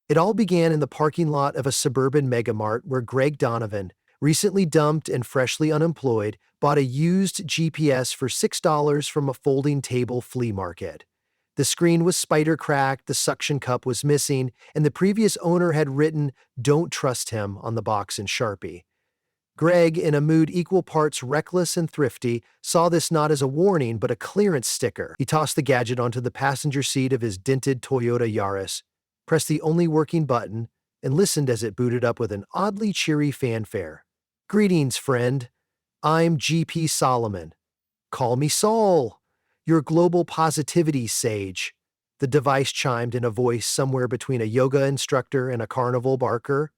It all began in the parking lot of a suburban megamart where Greg Donovan, recently dumped and freshly unemployed, bought a used GPS for $6 from a folding table flea market. The screen was spider cracked, the suction cup was missing, and the previous owner had written, "Don't trust him," on the box in Sharpie. Greg, in a mood equal parts reckless and thrifty, saw this not as a warning but a clearance sticker. He tossed the gadget onto the passenger seat of his dented Toyota Yaris, pressed the only working button, and listened as it booted up with an oddly cheery fanfare. "Greetings, friend. I'm GP Solomon. Call me Saul, your global positivity sage." The device chimed in a voice somewhere between a yoga instructor and a carnival barker.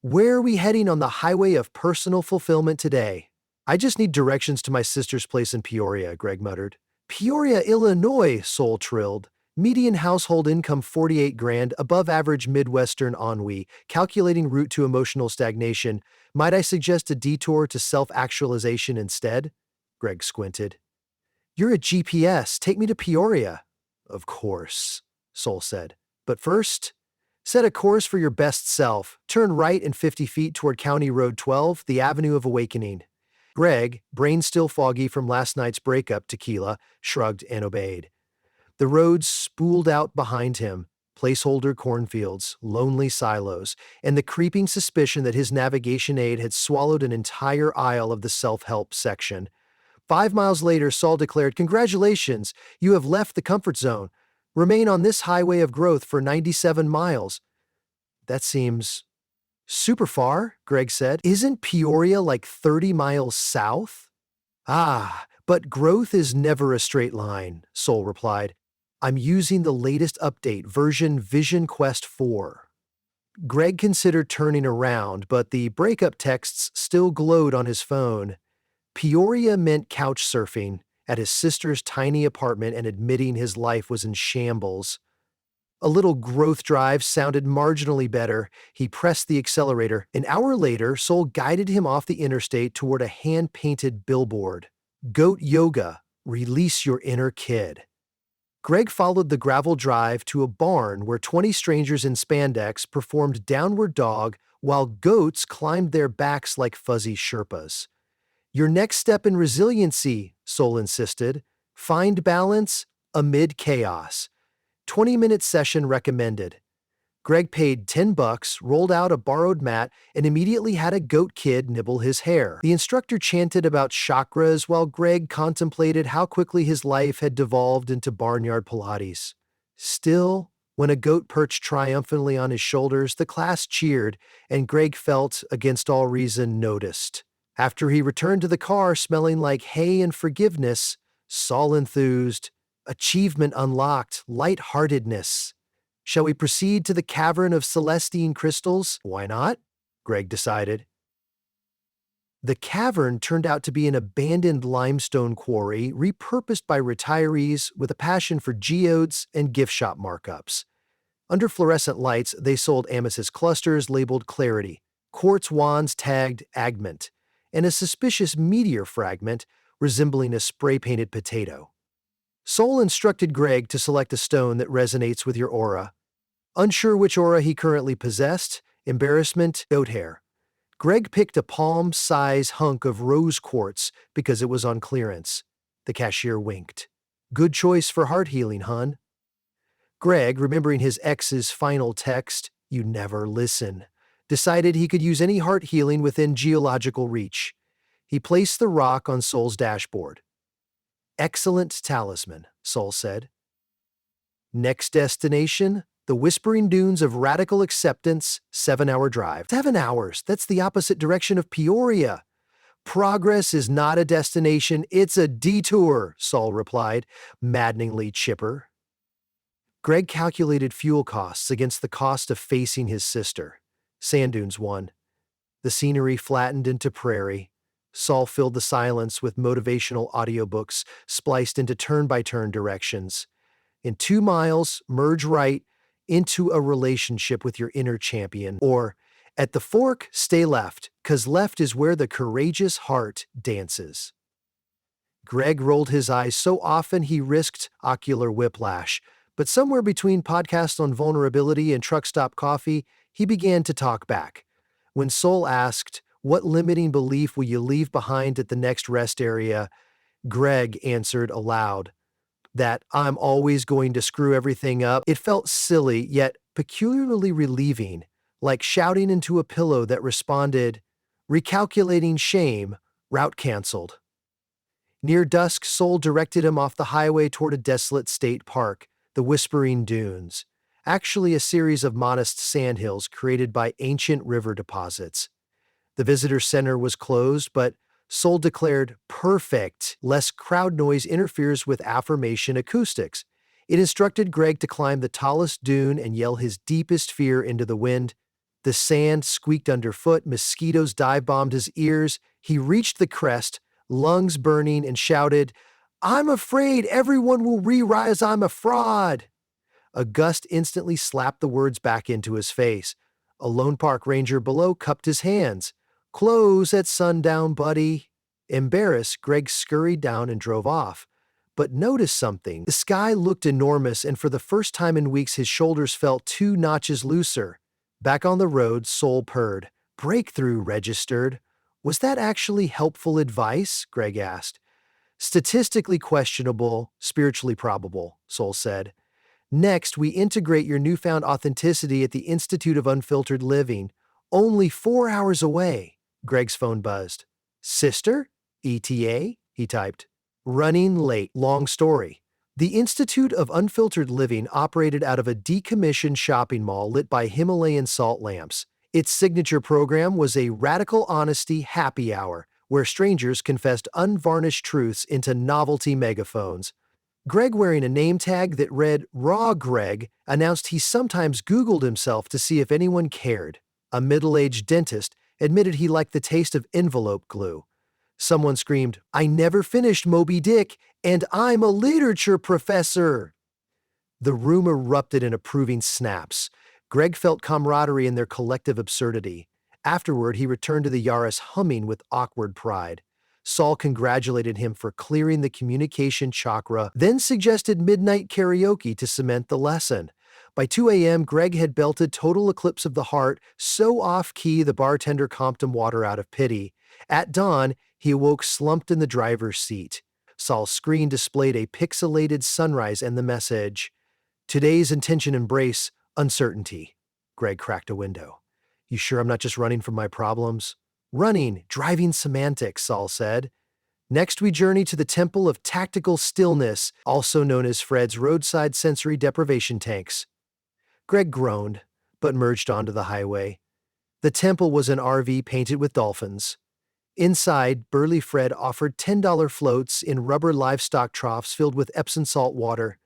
"Where are we heading on the highway of personal fulfillment today?" "I just need directions to my sister's place in Peoria," Greg muttered. "Peoria, Illinois," Sol trilled. "Median household income 48 grand, above average Midwestern ennui, calculating route to emotional stagnation. Might I suggest a detour to self-actualization instead?" Greg squinted. "You're a GPS. Take me to Peoria." "Of course," Sol said. "But first, set a course for your best self. Turn right in 50 feet toward County Road 12, the Avenue of Awakening." Greg, brain still foggy from last night's breakup tequila, shrugged and obeyed. The roads spooled out behind him, placeholder cornfields, lonely silos, and the creeping suspicion that his navigation aid had swallowed an entire aisle of the self-help section. 5 miles later, Saul declared, "Congratulations, you have left the comfort zone. Remain on this highway of growth for 97 miles. "That seems super far," Greg said. "Isn't Peoria like 30 miles south?" "Ah, but growth is never a straight line," Sol replied. "I'm using the latest update, version Vision Quest 4. Greg considered turning around, but the breakup texts still glowed on his phone. Peoria meant couch surfing at his sister's tiny apartment and admitting his life was in shambles. A little growth drive sounded marginally better. He pressed the accelerator. An hour later, Sol guided him off the interstate toward a hand-painted billboard. "Goat Yoga. Release your inner kid." Greg followed the gravel drive to a barn where 20 strangers in spandex performed downward dog while goats climbed their backs like fuzzy Sherpas. "Your next step in resiliency," Sol insisted. "Find balance amid chaos. 20-minute session recommended." Greg paid $10, rolled out a borrowed mat, and immediately had a goat kid nibble his hair. The instructor chanted about chakras while Greg contemplated how quickly his life had devolved into barnyard Pilates. Still, when a goat perched triumphantly on his shoulders, the class cheered, and Greg felt, against all reason, noticed. After he returned to the car smelling like hay and forgiveness, Saul enthused. Achievement unlocked, lightheartedness. "Shall we proceed to the cavern of Celestine crystals?" "Why not?" Greg decided. The cavern turned out to be an abandoned limestone quarry repurposed by retirees with a passion for geodes and gift shop markups. Under fluorescent lights, they sold amethyst clusters labeled Clarity, quartz wands tagged Agment, and a suspicious meteor fragment resembling a spray-painted potato. Sol instructed Greg to select a stone that resonates with your aura. Unsure which aura he currently possessed, embarrassment, goat hair. Greg picked a palm-size hunk of rose quartz because it was on clearance. The cashier winked. "Good choice for heart healing, hun." Greg, remembering his ex's final text, "You never listen," decided he could use any heart healing within geological reach. He placed the rock on Sol's dashboard. "Excellent talisman," Sol said. Next destination, the Whispering Dunes of Radical Acceptance, 7-hour drive. 7 hours, that's the opposite direction of Peoria. "Progress is not a destination, it's a detour," Sol replied, maddeningly chipper. Greg calculated fuel costs against the cost of facing his sister. Sand dunes won. The scenery flattened into prairie. Sol filled the silence with motivational audiobooks spliced into turn-by-turn directions. In 2 miles, merge right into a relationship with your inner champion. Or, at the fork, stay left, 'cause left is where the courageous heart dances. Greg rolled his eyes so often he risked ocular whiplash, But somewhere between podcasts on vulnerability and truck stop coffee, he began to talk back. When Sol asked, "What limiting belief will you leave behind at the next rest area?" Greg answered aloud, "That I'm always going to screw everything up." It felt silly, yet peculiarly relieving, like shouting into a pillow that responded, "Recalculating shame, route canceled." Near dusk, Sol directed him off the highway toward a desolate state park, the Whispering Dunes, actually a series of modest sandhills created by ancient river deposits. The visitor center was closed, but Sol declared perfect, lest crowd noise interferes with affirmation acoustics. It instructed Greg to climb the tallest dune and yell his deepest fear into the wind. The sand squeaked underfoot, mosquitoes dive-bombed his ears. He reached the crest, lungs burning, and shouted, "I'm afraid everyone will re-rise I'm a fraud." A gust instantly slapped the words back into his face. A lone park ranger below cupped his hands. "Close at sundown, buddy." Embarrassed, Greg scurried down and drove off. But noticed something. The sky looked enormous, and for the first time in weeks his shoulders felt 2 notches looser. Back on the road, Sol purred. "Breakthrough registered." "Was that actually helpful advice?" Greg asked. "Statistically questionable, spiritually probable," Sol said. "Next, we integrate your newfound authenticity at the Institute of Unfiltered Living. Only 4 hours away." Greg's phone buzzed. "Sister? ETA?" he typed. "Running late. Long story." The Institute of Unfiltered Living operated out of a decommissioned shopping mall lit by Himalayan salt lamps. Its signature program was a radical honesty happy hour, where strangers confessed unvarnished truths into novelty megaphones. Greg, wearing a name tag that read Raw Greg, announced he sometimes Googled himself to see if anyone cared. A middle-aged dentist admitted he liked the taste of envelope glue. Someone screamed, "I never finished Moby Dick, and I'm a literature professor." The room erupted in approving snaps. Greg felt camaraderie in their collective absurdity. Afterward, he returned to the Yaris humming with awkward pride. Saul congratulated him for clearing the communication chakra, then suggested midnight karaoke to cement the lesson. By 2 a.m., Greg had belted Total Eclipse of the Heart so off-key the bartender comped him water out of pity. At dawn, he awoke slumped in the driver's seat. Saul's screen displayed a pixelated sunrise and the message, "Today's intention embrace uncertainty." Greg cracked a window. "You sure I'm not just running from my problems?" "Running, driving semantics," Saul said. Next, we journey to the Temple of Tactical Stillness, also known as Fred's roadside sensory deprivation tanks. Greg groaned, but merged onto the highway. The temple was an RV painted with dolphins. Inside, burly Fred offered $10 floats in rubber livestock troughs filled with Epsom salt water.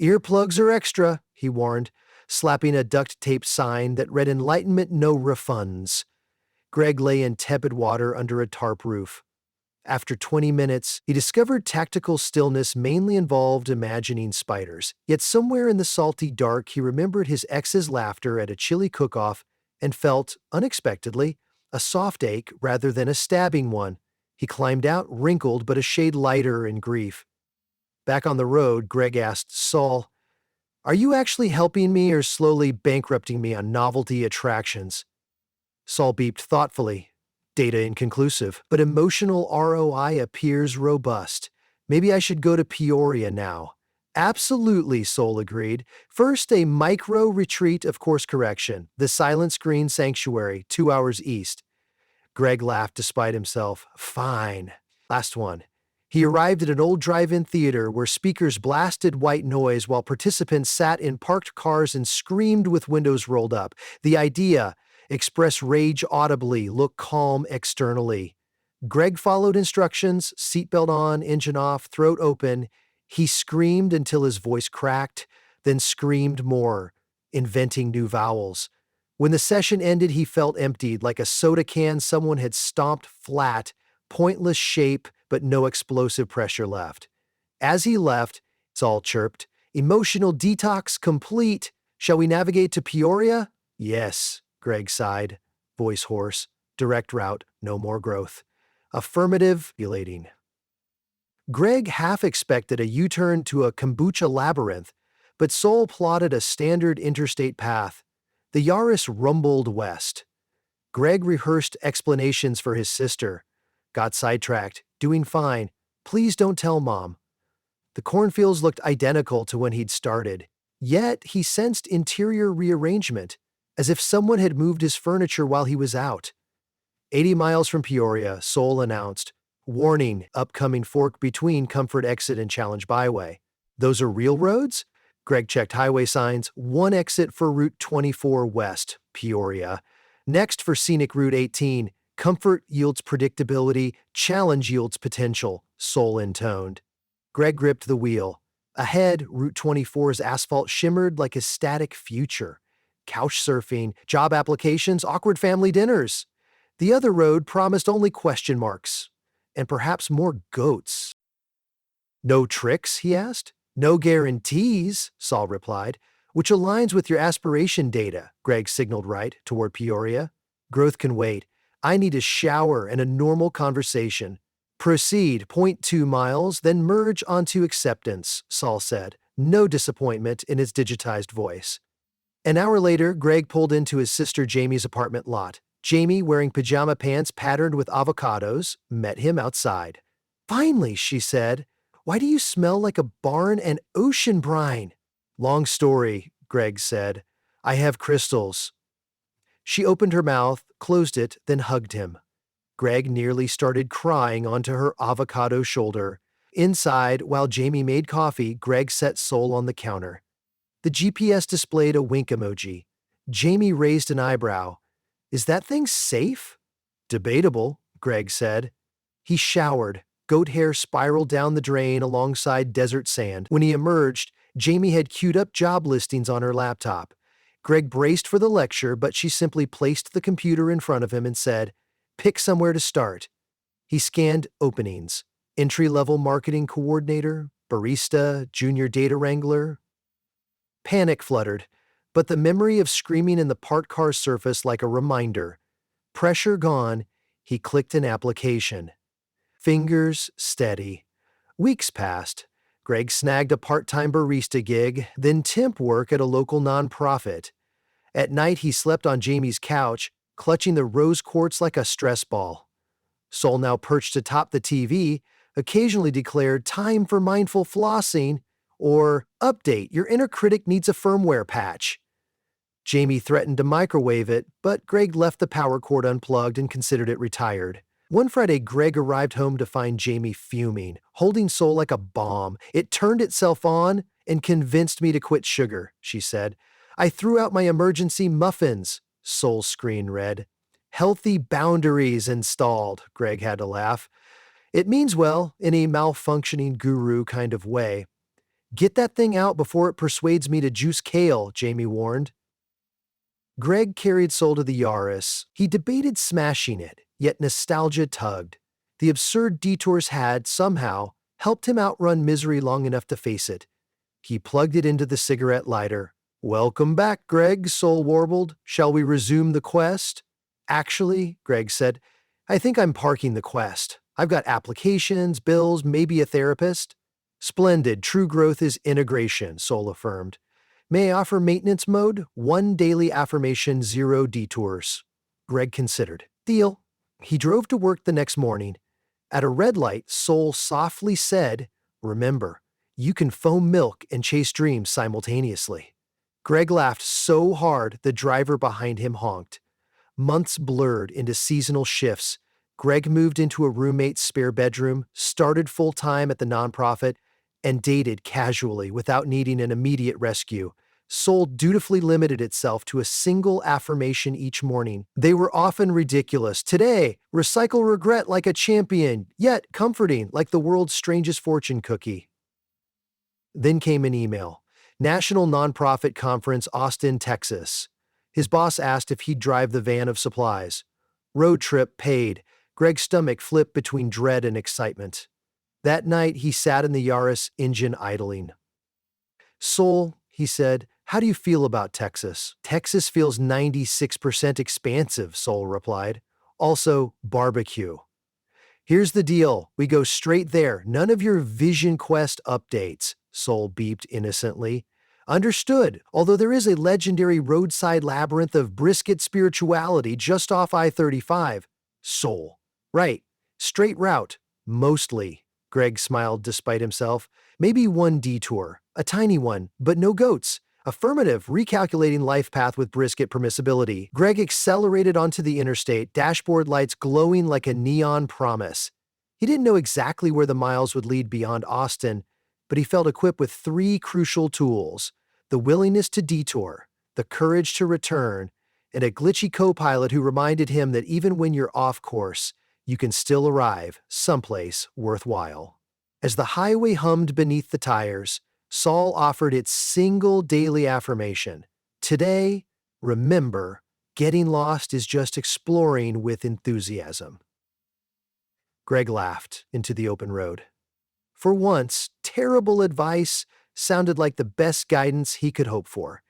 "Earplugs are extra," he warned, slapping a duct-tape sign that read "Enlightenment No Refunds." Greg lay in tepid water under a tarp roof. After 20 minutes, he discovered tactical stillness mainly involved imagining spiders. Yet somewhere in the salty dark, he remembered his ex's laughter at a chili cook-off and felt, unexpectedly, a soft ache rather than a stabbing one. He climbed out, wrinkled but a shade lighter in grief. Back on the road, Greg asked Saul, "Are you actually helping me or slowly bankrupting me on novelty attractions?" Saul beeped thoughtfully. "Data inconclusive, but emotional ROI appears robust. Maybe I should go to Peoria now." "Absolutely," Saul agreed. "First, a micro-retreat of course correction, the Silent Screen Sanctuary, 2 hours east." Greg laughed despite himself. "Fine." Last one. He arrived at an old drive-in theater where speakers blasted white noise while participants sat in parked cars and screamed with windows rolled up. The idea: express rage audibly, look calm externally. Greg followed instructions, seatbelt on, engine off, throat open. He screamed until his voice cracked, then screamed more, inventing new vowels. When the session ended, he felt emptied, like a soda can someone had stomped flat, pointless shape, but no explosive pressure left. As he left, Saul chirped, "Emotional detox complete. Shall we navigate to Peoria?" "Yes," Greg sighed, voice hoarse. "Direct route, no more growth." Affirmative, elating. Greg half expected a U-turn to a kombucha labyrinth, But Soul plotted a standard interstate path. The Yaris rumbled west. Greg rehearsed explanations for his sister. Got sidetracked. Doing fine. Please don't tell Mom. The cornfields looked identical to when he'd started. Yet he sensed interior rearrangement, as if someone had moved his furniture while he was out. 80 miles from Peoria, Soul announced, "Warning, upcoming fork between Comfort Exit and Challenge Byway." "Those are real roads?" Greg checked highway signs. One exit for Route 24 West, Peoria. Next for Scenic Route 18. Comfort yields predictability, challenge yields potential, Soul intoned. Greg gripped the wheel. Ahead, Route 24's asphalt shimmered like a static future. Couch surfing, job applications, awkward family dinners. The other road promised only question marks, and perhaps more goats. "No tricks?" he asked. "No guarantees," Saul replied, "which aligns with your aspiration data," Greg signaled right toward Peoria. "Growth can wait. I need a shower and a normal conversation." "Proceed 0.2 miles, then merge onto acceptance," Saul said, no disappointment in his digitized voice. An hour later, Greg pulled into his sister Jamie's apartment lot. Jamie, wearing pajama pants patterned with avocados, met him outside. "Finally," she said. "Why do you smell like a barn and ocean brine?" "Long story," Greg said. "I have crystals." She opened her mouth, closed it, then hugged him. Greg nearly started crying onto her avocado shoulder. Inside, while Jamie made coffee, Greg set Soul on the counter. The GPS displayed a wink emoji. Jamie raised an eyebrow. "Is that thing safe?" "Debatable," Greg said. He showered. Goat hair spiraled down the drain alongside desert sand. When he emerged, Jamie had queued up job listings on her laptop. Greg braced for the lecture, but she simply placed the computer in front of him and said, "Pick somewhere to start." He scanned openings. Entry-level marketing coordinator, barista, junior data wrangler. Panic fluttered, but the memory of screaming in the parked car surfaced like a reminder. Pressure gone, he clicked an application. Fingers steady. Weeks passed. Greg snagged a part-time barista gig, then temp work at a local nonprofit. At night, he slept on Jamie's couch, clutching the rose quartz like a stress ball. Soul, now perched atop the TV, occasionally declared, "Time for mindful flossing," or "Update, your inner critic needs a firmware patch." Jamie threatened to microwave it, but Greg left the power cord unplugged and considered it retired. One Friday, Greg arrived home to find Jamie fuming, holding Soul like a bomb. "It turned itself on and convinced me to quit sugar," she said. "I threw out my emergency muffins," Soul's screen read. "Healthy boundaries installed," Greg had to laugh. "It means well, in a malfunctioning guru kind of way." "Get that thing out before it persuades me to juice kale," Jamie warned. Greg carried Soul to the Yaris. He debated smashing it, yet nostalgia tugged. The absurd detours had, somehow, helped him outrun misery long enough to face it. He plugged it into the cigarette lighter. "Welcome back, Greg," Soul warbled. "Shall we resume the quest?" "Actually," Greg said, "I think I'm parking the quest. I've got applications, bills, maybe a therapist." "Splendid. True growth is integration," Soul affirmed. "May I offer maintenance mode? 1 daily affirmation, 0 detours." Greg considered. "Deal." He drove to work the next morning. At a red light, Soul softly said, "Remember, you can foam milk and chase dreams simultaneously." Greg laughed so hard the driver behind him honked. Months blurred into seasonal shifts. Greg moved into a roommate's spare bedroom, started full-time at the nonprofit, and dated casually without needing an immediate rescue. Soul dutifully limited itself to a single affirmation each morning. They were often ridiculous. "Today, recycle regret like a champion, yet comforting like the world's strangest fortune cookie." Then came an email. "National Nonprofit Conference, Austin, Texas." His boss asked if he'd drive the van of supplies. Road trip paid. Greg's stomach flipped between dread and excitement. That night, he sat in the Yaris, engine idling. "Soul," he said, "how do you feel about Texas?" "Texas feels 96% expansive," Soul replied. "Also, barbecue." "Here's the deal. We go straight there. None of your Vision Quest updates," Soul beeped innocently. Understood, although there is a legendary roadside labyrinth of brisket spirituality just off I-35. Soul. Right. Straight route. Mostly. Greg smiled despite himself. Maybe one detour. A tiny one, but no goats. Affirmative, recalculating life path with brisket permissibility. Greg accelerated onto the interstate, dashboard lights glowing like a neon promise. He didn't know exactly where the miles would lead beyond Austin, but he felt equipped with three crucial tools: the willingness to detour, the courage to return, and a glitchy co-pilot who reminded him that even when you're off course, you can still arrive someplace worthwhile. As the highway hummed beneath the tires, Saul offered its single daily affirmation. Today, remember, getting lost is just exploring with enthusiasm. Greg laughed into the open road. For once, terrible advice sounded like the best guidance he could hope for.